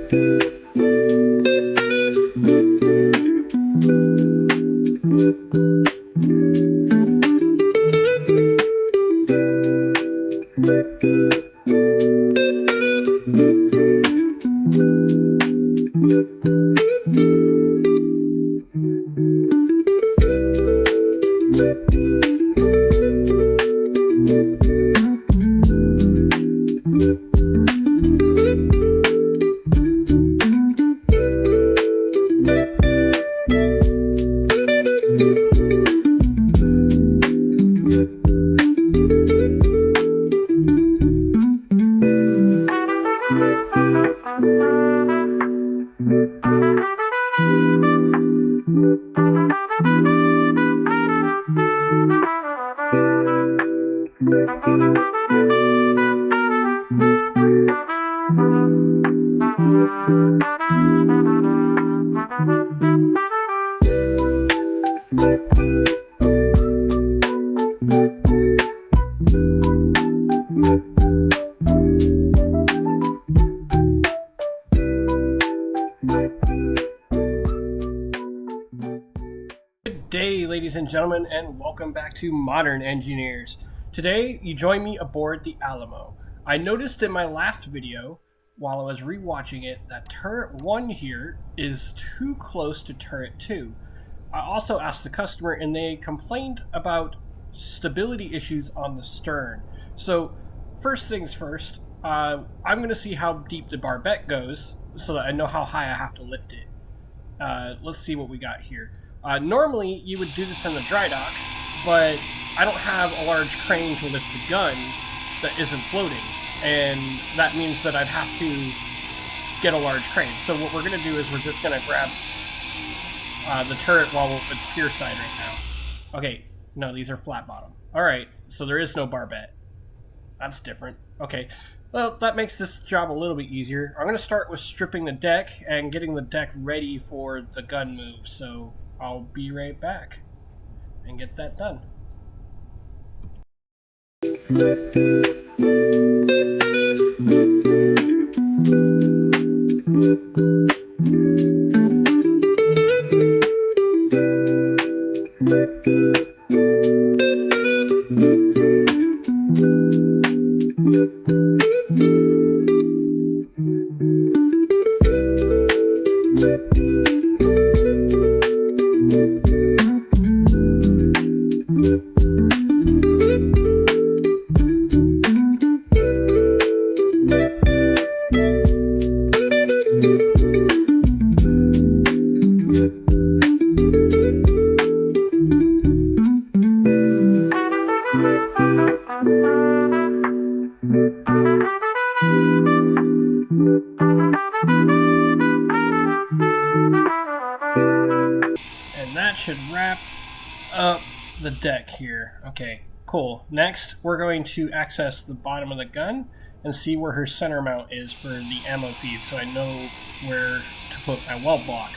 Good day, ladies and gentlemen, and welcome back to Modern Engineers. Today, you join me aboard the Alamo. I noticed in my last video, while I was rewatching it, that turret 1 here is too close to turret 2. I also asked the customer, and they complained about stability issues on the stern. So, first things first, I'm going to see how deep the barbette goes, so that I know how high I have to lift it. Let's see what we got here. Normally, you would do this in the dry dock, but I don't have a large crane to lift the gun that isn't floating, and that means that I'd have to get a large crane. So what we're going to do is we're just going to grab the turret while it's pier side right now. Okay, no, these are flat bottom. Alright, so there is no barbette. That's different. Okay, well, that makes this job a little bit easier. I'm going to start with stripping the deck and getting the deck ready for the gun move, so I'll be right back and get that done. And that should wrap up the deck here. Okay, cool. Next, we're going to access the bottom of the gun and see where her center mount is for the ammo feed, so I know where to put my weld block.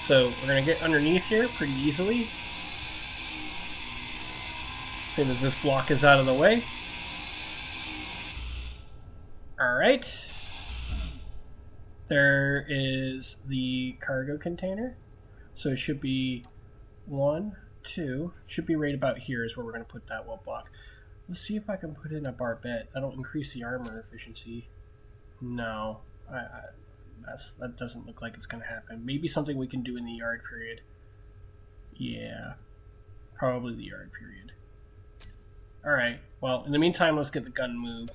So we're going to get underneath here pretty easily. See that this block is out of the way. Alright. There is the cargo container. So it should be 1, 2. Should be right about here is where we're going to put that weld block. Let's see if I can put in a barbette. That'll increase the armor efficiency. No. That doesn't look like it's going to happen. Maybe something we can do in the yard period. Yeah. Probably the yard period. Alright. Well, in the meantime, let's get the gun moved.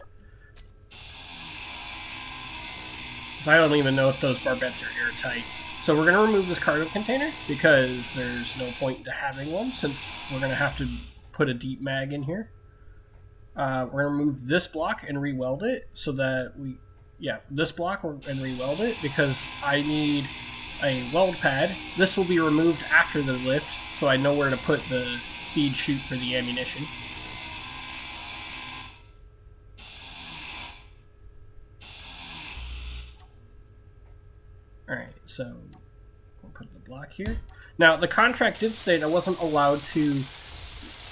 Because I don't even know if those barbettes are airtight. So we're going to remove this cargo container because there's no point to having one since we're going to have to put a deep mag in here. We're going to remove this block and re-weld it so that this block and re-weld it because I need a weld pad. This will be removed after the lift so I know where to put the feed chute for the ammunition. Alright, so we'll put the block here. Now, the contract did state I wasn't allowed to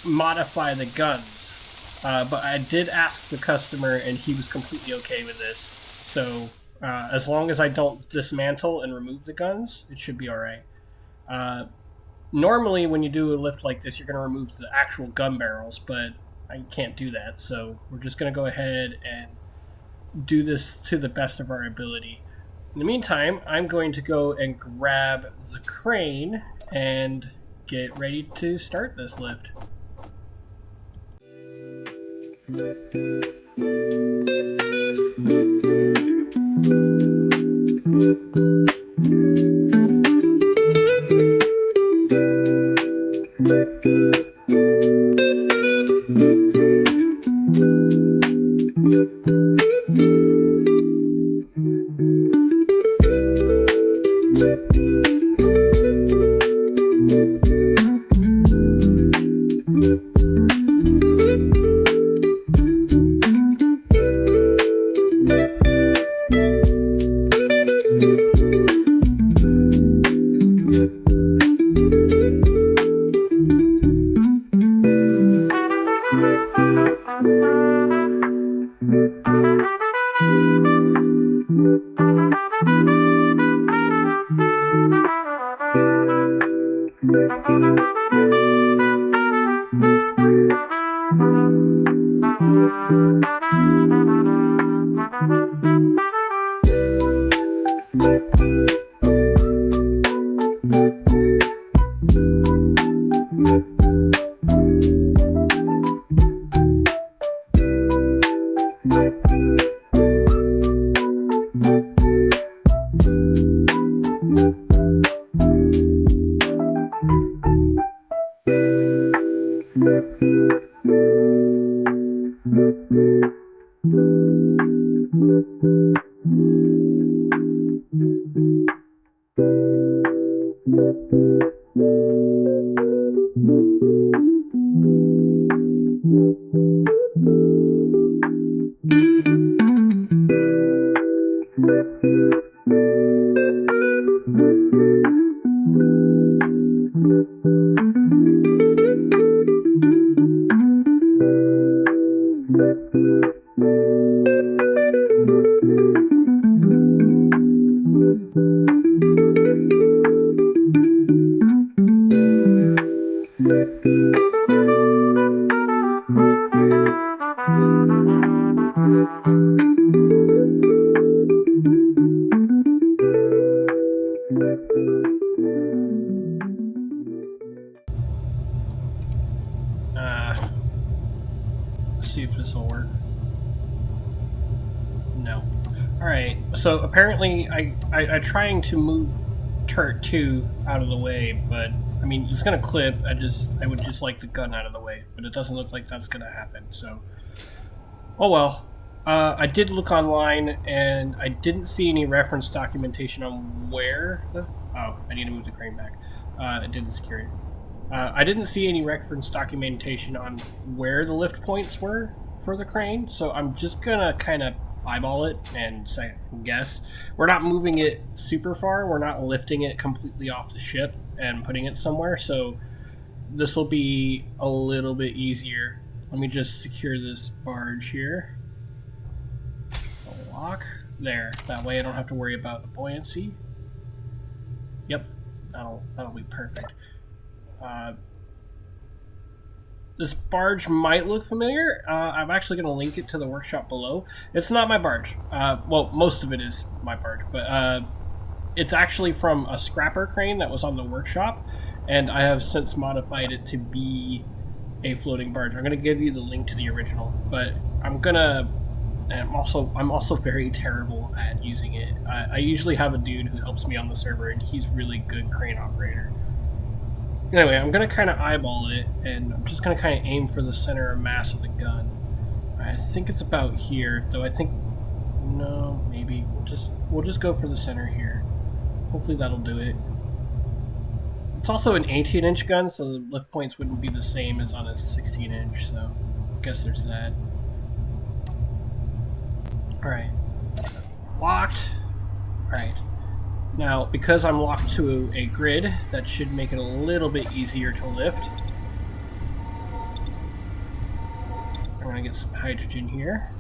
modify the guns, but I did ask the customer and he was completely okay with this. So As long as I don't dismantle and remove the guns, it should be alright. Normally, when you do a lift like this, you're going to remove the actual gun barrels, but I can't do that, so we're just going to go ahead and do this to the best of our ability. In the meantime, I'm going to go and grab the crane and get ready to start this lift. Let's see if this will work. No. Alright, so apparently I'm trying to move turret 2 out of the way, but I mean, it's gonna clip. I would just like the gun out of the way, but it doesn't look like that's gonna happen, so oh well. I did look online and I didn't see any reference documentation on where the oh, I need to move the crane back. It didn't secure it. I didn't see any reference documentation on where the lift points were for the crane, so I'm just gonna kind of eyeball it and guess. We're not moving it super far, we're not lifting it completely off the ship and putting it somewhere, so this will be a little bit easier. Let me just secure this barge here. Lock. There. That way I don't have to worry about the buoyancy. Yep. That'll be perfect. This barge might look familiar. I'm actually going to link it to the workshop below. It's not my barge. Well, most of it is my barge, but it's actually from a scrapper crane that was on the workshop, and I have since modified it to be a floating barge. I'm going to give you the link to the original, but I'm also very terrible at using it. I usually have a dude who helps me on the server, and he's really good crane operator. Anyway, I'm going to kind of eyeball it, and I'm just going to kind of aim for the center of mass of the gun. I think it's about here, though I think... No, maybe. We'll just go for the center here. Hopefully that'll do it. It's also an 18-inch gun, so the lift points wouldn't be the same as on a 16-inch, so I guess there's that. Alright. Locked. Alright. Now, because I'm locked to a grid, that should make it a little bit easier to lift. I'm going to get some hydrogen here.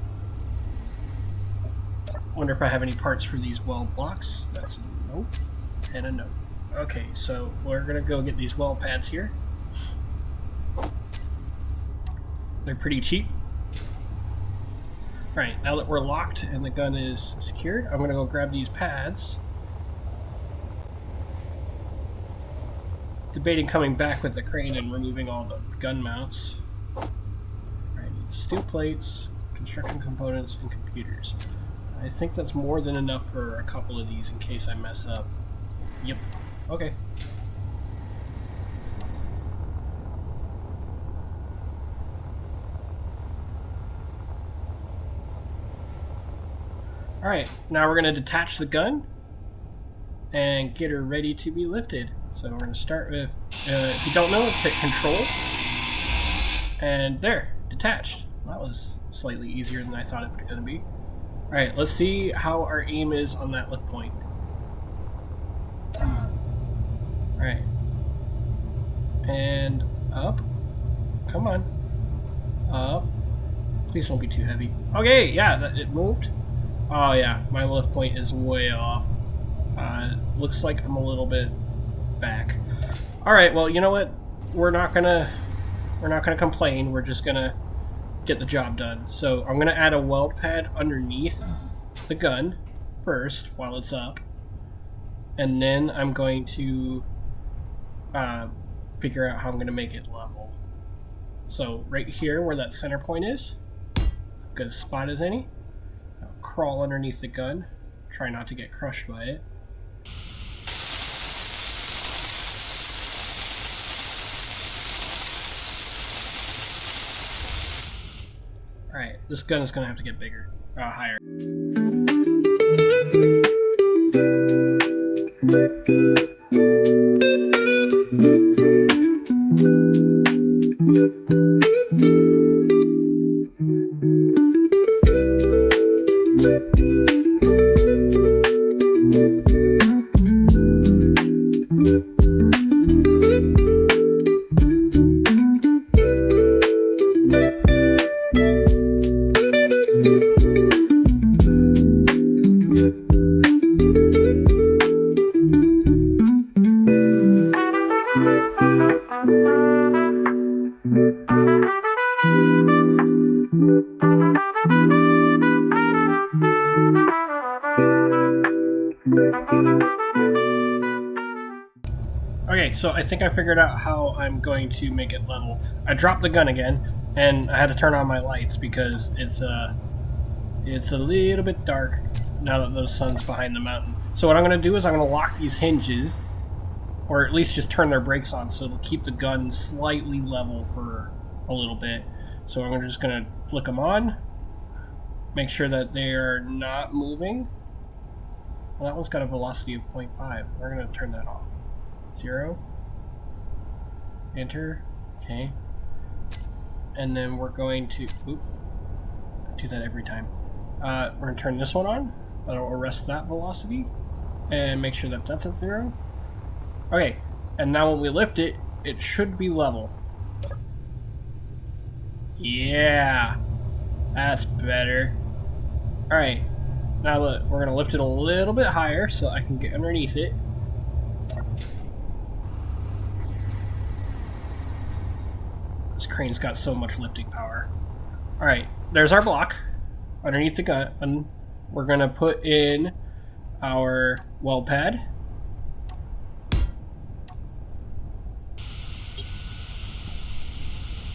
Wonder if I have any parts for these weld blocks. That's a nope and a nope. Okay, so we're gonna go get these weld pads here. They're pretty cheap. Alright, now that we're locked and the gun is secured, I'm gonna go grab these pads. Debating coming back with the crane and removing all the gun mounts. Alright, steel plates, construction components, and computers. I think that's more than enough for a couple of these in case I mess up. Yep. Okay. Alright, now we're going to detach the gun and get her ready to be lifted. So we're going to start with, if you don't know, let's hit control. And there, detached. That was slightly easier than I thought it was going to be. Alright, let's see how our aim is on that lift point. Alright. And up. Come on. Up. Please don't be too heavy. Okay, yeah, it moved. Oh yeah, my lift point is way off. Looks like I'm a little bit back. Alright, well, you know what? We're not gonna complain. We're just gonna get the job done. So I'm gonna add a weld pad underneath the gun first while it's up. And then I'm going to figure out how I'm going to make it level. So right here where that center point is, good a spot as any. I'll crawl underneath the gun, try not to get crushed by it. Alright, this gun is going to have to get bigger, higher. Okay, so I think I figured out how I'm going to make it level. I dropped the gun again, and I had to turn on my lights because it's a little bit dark now that the sun's behind the mountain. So what I'm going to do is I'm going to lock these hinges, or at least just turn their brakes on so it'll keep the gun slightly level for a little bit. So I'm just going to flick them on, make sure that they are not moving. Well, that one's got a velocity of 0.5. We're going to turn that off. 0. Enter. Okay. And then we're going to... Oop, do that every time. We're going to turn this one on. That'll arrest that velocity. And make sure that that's at 0. Okay. And now when we lift it, it should be level. Yeah. That's better. Alright. Now look, we're going to lift it a little bit higher so I can get underneath it. This crane's got so much lifting power. Alright, there's our block underneath the gun. And we're going to put in our weld pad.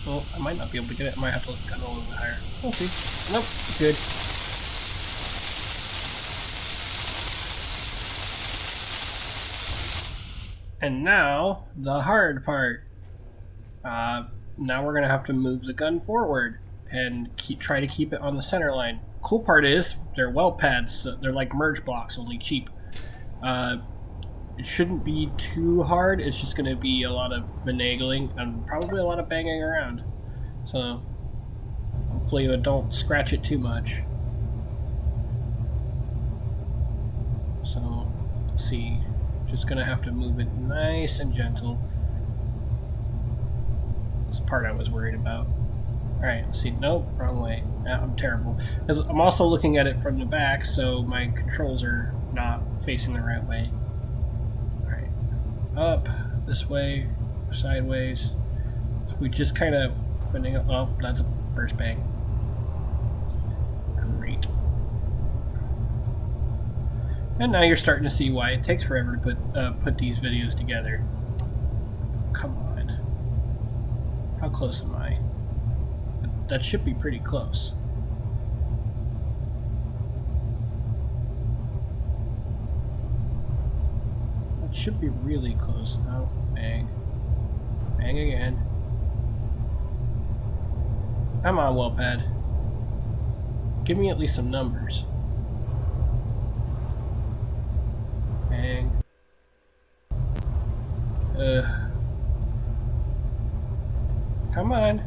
Well, I might not be able to get it. I might have to lift the gun a little bit higher. We'll see. Nope, good. And now, the hard part. Now we're going to have to move the gun forward and try to keep it on the center line. Cool part is, they're weld pads. So they're like merge blocks, only cheap. It shouldn't be too hard. It's just going to be a lot of finagling and probably a lot of banging around. So, hopefully you don't scratch it too much. So, let's see. Just going to have to move it nice and gentle. This part I was worried about. Alright, let's see. Nope, wrong way. Yeah, I'm terrible. Because I'm also looking at it from the back, so my controls are not facing the right way. Alright. Up, this way, sideways. If we just kind of... Oh, that's a burst bang. Great. And now you're starting to see why it takes forever to put these videos together. Come on. How close am I? That should be pretty close. That should be really close. Oh, bang. Bang again. Come on, Wellpad. Give me at least some numbers. Bang. Come on.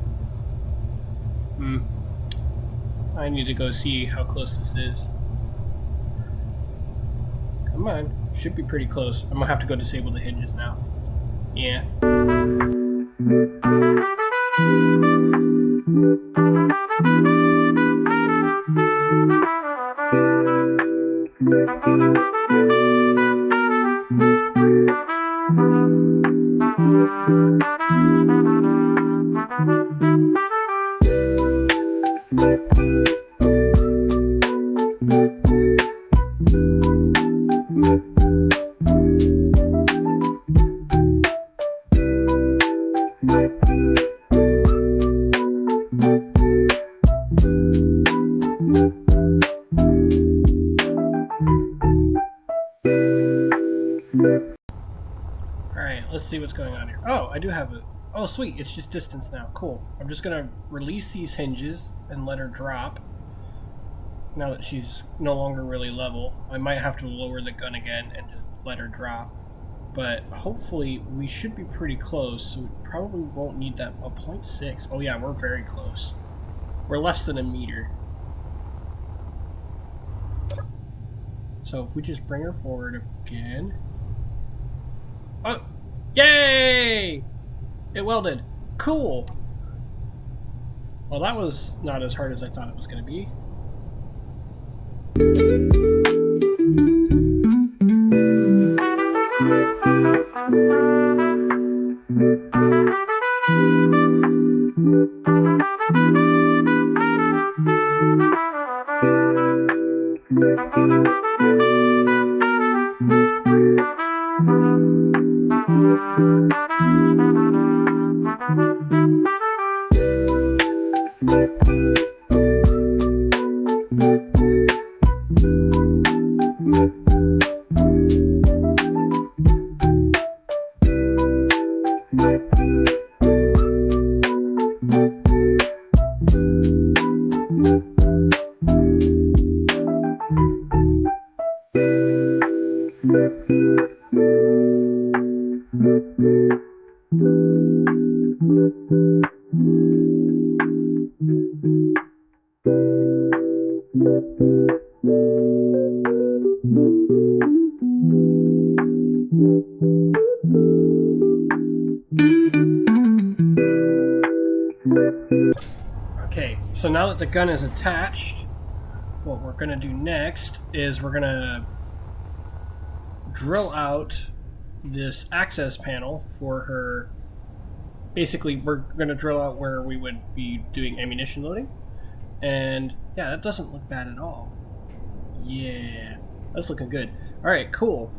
I need to go see how close this is. Come on. Should be pretty close. I'm gonna have to go disable the hinges now. Yeah. Alright, let's see what's going on here. Oh, I do have it. Oh, sweet. It's just distance now. Cool. I'm just going to release these hinges and let her drop. Now that she's no longer really level. I might have to lower the gun again and just let her drop. But hopefully we should be pretty close, so we probably won't need that. Oh, 0.6. Oh yeah, we're very close. We're less than a meter. So if we just bring her forward again. Oh! Yay! It welded. Cool! Well, that was not as hard as I thought it was going to be. Okay, so now that the gun is attached, what we're going to do next is we're going to drill out this access panel for her. Basically, we're going to drill out where we would be doing ammunition loading. And yeah, that doesn't look bad at all. Yeah, that's looking good. Alright, cool.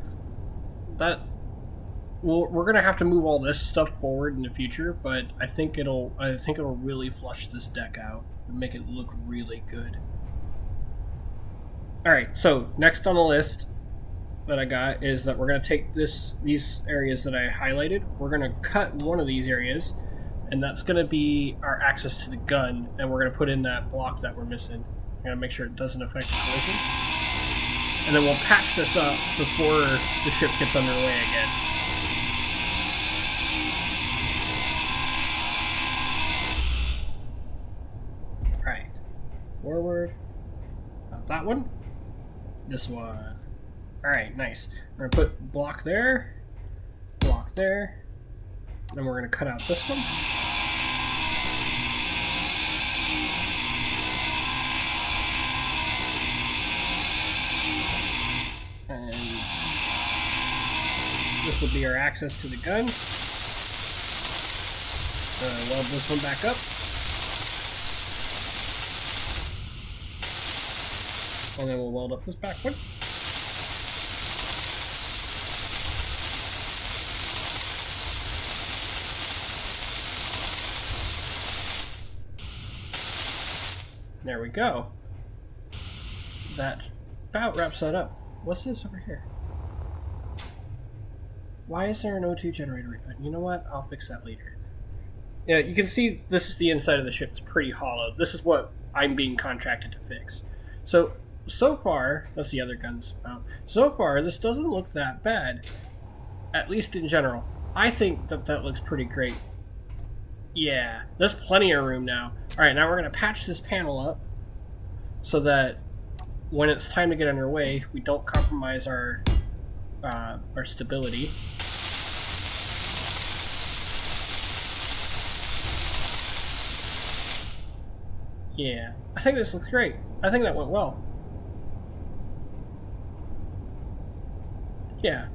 We're gonna have to move all this stuff forward in the future, but I think it'll really flush this deck out and make it look really good. Alright, so next on the list that I got is that we're gonna take these areas that I highlighted, we're gonna cut one of these areas, and that's gonna be our access to the gun, and we're gonna put in that block that we're missing. We're gonna make sure it doesn't affect the collision. And then we'll patch this up before the ship gets underway again. Forward. Not that one. This one. Alright, nice. We're going to put block there. Block there. Then we're going to cut out this one. This will be our access to the gun. Weld this one back up. And then we'll weld up this back one. There we go. That about wraps that up. What's this over here? Why is there an O2 generator? You know what? I'll fix that later. Yeah, you can see this is the inside of the ship. It's pretty hollow. This is what I'm being contracted to fix. So far, that's the other guns mount. So far, this doesn't look that bad. At least in general. I think that looks pretty great. Yeah, there's plenty of room now. Alright, now we're going to patch this panel up so that when it's time to get underway, we don't compromise our stability. Yeah, I think this looks great. I think that went well. Yeah.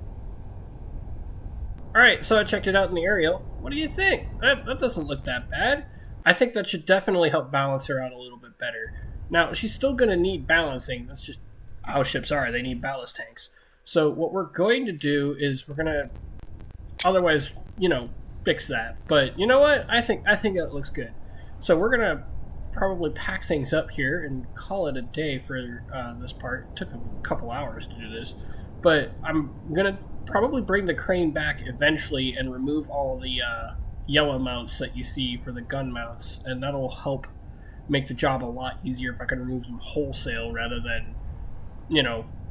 Alright, so I checked it out in the aerial. What do you think? That doesn't look that bad. I think that should definitely help balance her out a little bit better. Now, she's still going to need balancing. That's just how ships are. They need ballast tanks. So what we're going to do is we're going to, otherwise, fix that. But you know what? I think it looks good. So we're going to probably pack things up here and call it a day for this part. It took a couple hours to do this. But I'm going to probably bring the crane back eventually and remove all the yellow mounts that you see for the gun mounts. And that'll help make the job a lot easier if I can remove them wholesale rather than,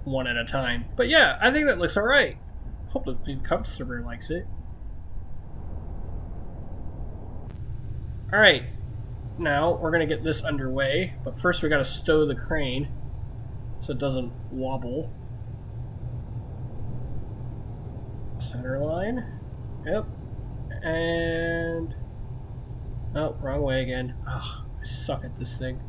one at a time. But yeah, I think that looks alright. Hope the customer likes it. Alright, now we're going to get this underway. But first we got to stow the crane so it doesn't wobble. Center line. Yep. And... oh, wrong way again. Ugh, I suck at this thing.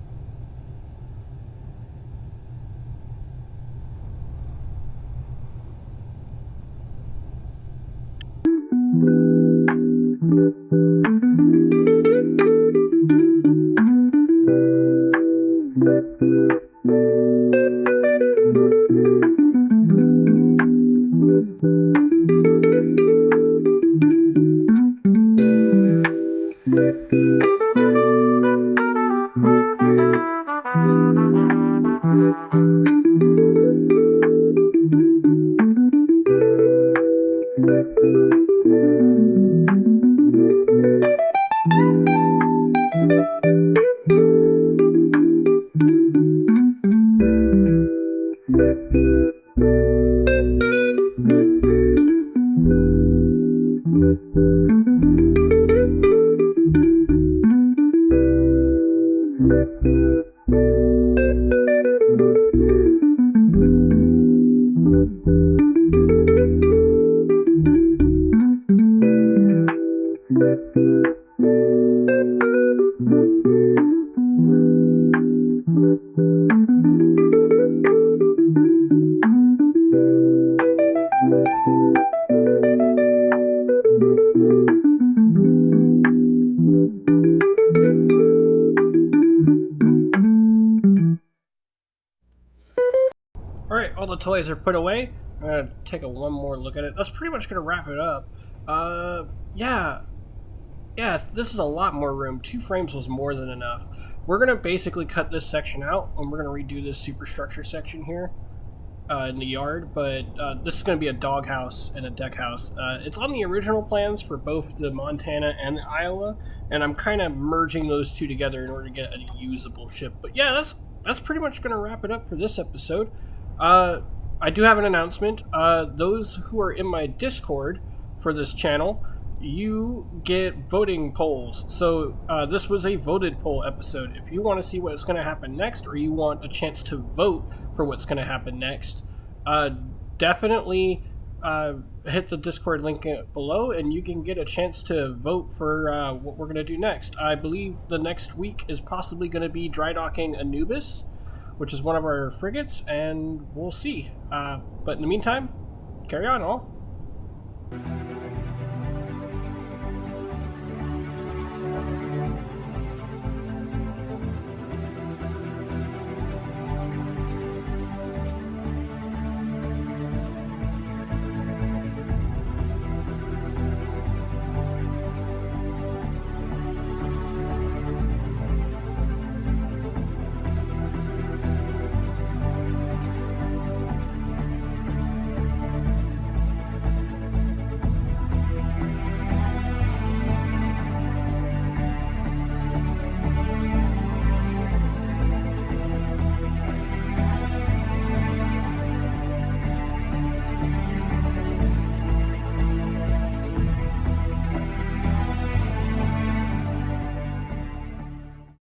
Alright, all the toys are put away. I'm going to take one more look at it. That's pretty much going to wrap it up. Yeah, this is a lot more room. 2 frames was more than enough. We're going to basically cut this section out, and we're going to redo this superstructure section here in the yard, but this is going to be a doghouse and a deck house. It's on the original plans for both the Montana and the Iowa, and I'm kind of merging those two together in order to get a usable ship. But yeah, that's pretty much going to wrap it up for this episode. I do have an announcement. Those who are in my Discord for this channel, you get voting polls. So this was a voted poll episode. If you want to see what's going to happen next, or you want a chance to vote for what's going to happen next, definitely hit the Discord link below and you can get a chance to vote for what we're going to do next. I believe the next week is possibly going to be dry docking Anubis, which is one of our frigates, and we'll see. But in the meantime, carry on all.